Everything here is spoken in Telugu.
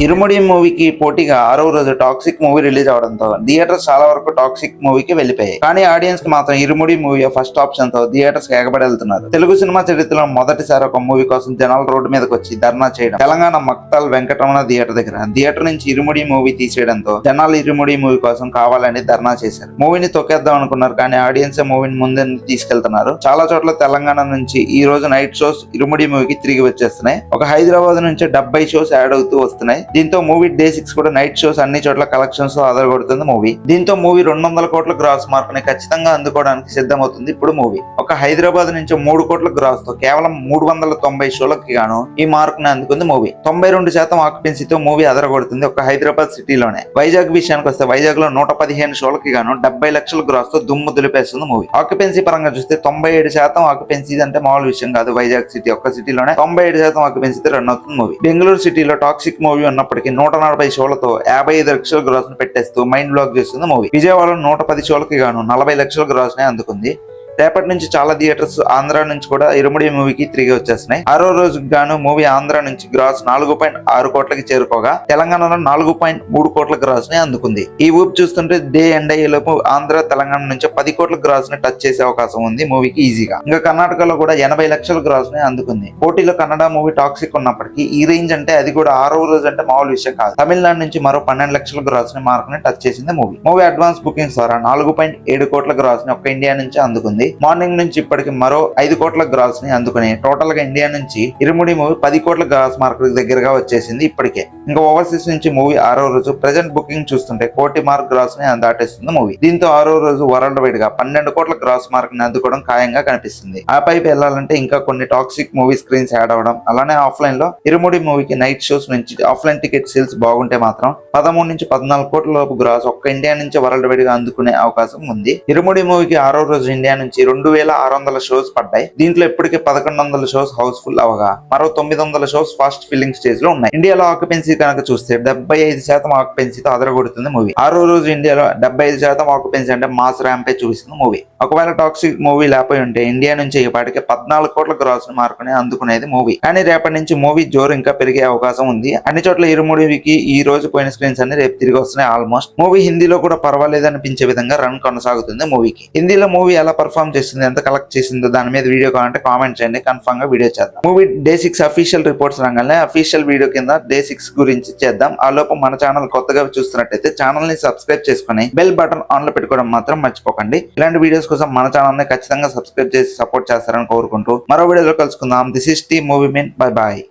ఇరుముడి మూవీకి పోటీగా 6వ రోజు టాక్సిక్ మూవీ రిలీజ్ అవడంతో థియేటర్స్ చాలా వరకు టాక్సిక్ మూవీకి వెళ్లిపోయాయి. కానీ ఆడియన్స్ కి మాత్రం ఇరుముడి మూవీ ఫస్ట్ ఆప్షన్ తో థియేటర్స్ కి ఎగబడి వెళ్తున్నారు. తెలుగు సినిమా చరిత్రలో మొదటిసారి ఒక మూవీ కోసం జనాలు రోడ్డు మీదకి వచ్చి ధర్నా చేయడం తెలంగాణ మక్తల్ వెంకటరమణ థియేటర్ నుంచి ఇరుముడి మూవీ తీసేయడంతో జనాలు ఇరుముడి మూవీ కోసం కావాలని ధర్నా చేశారు. మూవీని తొక్కేద్దాం అనుకున్నారు, కానీ ఆడియన్స్ మూవీని ముందే తీసుకెళ్తున్నారు. చాలా చోట్ల తెలంగాణ నుంచి ఈ రోజు నైట్ షోస్ ఇరుముడి మూవీకి తిరిగి వచ్చేస్తున్నాయి. ఒక హైదరాబాద్ నుంచి 70 షోస్ యాడ్ అవుతూ వస్తున్నాయి. దీంతో మూవీ డే 6 కూడా నైట్ షోస్ అన్ని చోట్ల కలెక్షన్స్ తో ఆధారపడుతుంది మూవీ. దీంతో మూవీ 200 కోట్ల గ్రాస్ మార్క్ ని ఖచ్చితంగా అందుకోవడానికి సిద్ధమవుతుంది ఇప్పుడు మూవీ. ఒక హైదరాబాద్ నుంచి 3 కోట్ల గ్రాస్ తో కేవలం 390 షోలకి గాను ఈ మార్క్ ని అందుకుంది మూవీ. 92% ఆక్యుపెన్సీతో మూవీ అదరగొడుతుంది ఒక హైదరాబాద్ సిటీలోనే. వైజాగ్ విషయానికి వస్తే వైజాగ్ లో 115 షోలకి గాను 70 లక్షల గ్రాస్ తో దుమ్ము దులిపేస్తుంది మూవీ. ఆక్యుపెన్సీ పరంగా చూస్తే 97% ఆక్యుపెన్సీ అంటే మామూలు విషయం కాదు. వైజాగ్ సిటీ ఒక్క సిటీలోనే 97% ఆక్యుపెన్సీతో రన్ అవుతుంది మూవీ. బెంగళూరు సిటీలో టాక్సిక్ మూవీ ఉన్నప్పటికీ 140 షోలతో 55 లక్షల గ్రాస్ ని పెట్టేస్తూ మైండ్ బ్లాక్ చేస్తుంది మూవీ. విజయవాడలో 110 షోలకి గాను 40 లక్షల గ్రాస్ ని అందుకుంది. రేపటి నుంచి చాలా థియేటర్స్ ఆంధ్ర నుంచి కూడా ఇరుముడి మూవీకి తిరిగి వచ్చేస్తున్నాయి. 6వ రోజుకి గాను మూవీ ఆంధ్ర నుంచి గ్రాస్ 4.6 కోట్లకి చేరుకోగా తెలంగాణలో 4.3 కోట్ల గ్రాస్ ని అందుకుంది. ఈ ఊపు చూస్తుంటే డే ఎండ్ అయ్యేలోపు ఆంధ్ర తెలంగాణ నుంచి 10 కోట్ల గ్రాస్ ని టచ్ చేసే అవకాశం ఉంది మూవీకి ఈజీగా. ఇంకా కర్ణాటకలో కూడా 80 లక్షల గ్రాస్ ని అందుకుంది. పోటీలో కన్నడ మూవీ టాక్సిక్ ఉన్నప్పటికీ ఈ రేంజ్ అంటే అది కూడా 6వ రోజు అంటే మామూలు విషయం కాదు. తమిళనాడు నుంచి మరో 12 లక్షల గ్రాస్ ని మార్క్ ని టచ్ చేసింది మూవీ. మూవీ అడ్వాన్స్ బుకింగ్స్ ద్వారా 4.7 కోట్ల గ్రాస్ ని ఒక్క ఇండియా నుంచి అందుకుంది. మార్నింగ్ నుంచి ఇప్పటికి మరో 5 కోట్ల గ్రాస్ ని అందుకుని టోటల్ గా ఇండియా నుంచి ఇరుముడి మూవీ 10 కోట్ల గ్రాస్ మార్క్ దగ్గరగా వచ్చేసింది ఇప్పటికే. ఇంకా ఓవర్సీస్ నుంచి మూవీ 6వ రోజు ప్రెజెంట్ బుకింగ్ చూస్తుంటే 1 కోటి మార్క్ గ్రాస్ ని దాటేస్తుంది మూవీ. దీంతో 6వ రోజు వరల్డ్ వైడ్ గా 12 కోట్ల గ్రాస్ మార్క్ ని అందుకోవడం ఖాయంగా కనిపిస్తుంది. ఆ పైపు వెళ్లాలంటే ఇంకా కొన్ని టాక్సిక్ మూవీ స్క్రీన్స్ యాడ్ అవడం, అలానే ఆఫ్లైన్ లో ఇరుముడి మూవీకి నైట్ షోస్ నుంచి ఆఫ్లైన్ టికెట్ సేల్స్ బాగుంటే మాత్రం 13 నుంచి 14 కోట్ల లోపు గ్రాస్ ఒక్క ఇండియా నుంచి వరల్డ్ వైడ్ గా అందుకునే అవకాశం ఉంది. ఇరుముడి మూవీకి 6వ రోజు ఇండియా నుంచి 2600 షోస్ పడ్డాయి. దీంట్లో ఇప్పటికే 1100 షోస్ హౌస్ఫుల్ అవగా మరో 900 షోస్ ఫాస్ట్ ఫిల్లింగ్ స్టేజ్ లో ఉన్నాయి. ఇండియాలో ఆక్యుపెన్సీ కనుక చూస్తే 75% ఆక్యుపెన్సీతో అదరగొడుతుంది మూవీ. 6వ రోజు ఇండియాలో 75% ఆక్యుపెన్సీ అంటే మాస్ ర్యాంపే చూపిస్తుంది మూవీ. ఒకవేళ టాక్సిక్ మూవీ లేకపోయి ఉంటే ఇండియా నుంచి ఇప్పటికే 14 కోట్ల గ్రాస్ మార్కుని అందుకునేది మూవీ. కానీ రేపటి నుంచి మూవీ జోరు ఇంకా పెరిగే అవకాశం ఉంది. అన్ని చోట్ల ఇరుముడికి ఈ రోజు పోయిన స్క్రీన్స్ అన్ని రేపు తిరిగి వస్తున్నాయి. ఆల్మోస్ట్ మూవీ హిందీలో కూడా పర్వాలేదు అనిపించే విధంగా రన్ కొనసాగుతుంది మూవీకి. హిందీలో మూవీ ఎలా పర్ఫార్మ్ చేస్తుంది, ఎంత కలెక్ట్ చేసిందో దాని మీద వీడియో కావాలంటే కామెంట్ చేయండి, కన్ఫర్మ్ గా వీడియో చేద్దాం. మూవీ డే 6 అఫీషియల్ రిపోర్ట్స్ రంగానే అఫీషియల్ వీడియో కింద డే 6 గురించి చేద్దాం. ఆ లోపు మన ఛానల్ కొత్తగా చూస్తున్నట్టయితే ఛానల్ ని సబ్స్క్రైబ్ చేసుకుని బెల్ బటన్ ఆన్ లో పెట్టుకోవడం మాత్రం మర్చిపోకండి. ఇలాంటి వీడియోస్ కోసం మన ఛానల్ ని ఖచ్చితంగా సబ్స్క్రైబ్ చేసి సపోర్ట్ చేస్తారని కోరుకుంటూ మరో వీడియోలో కలుసుకుందాం. This is T movie men. Bye bye.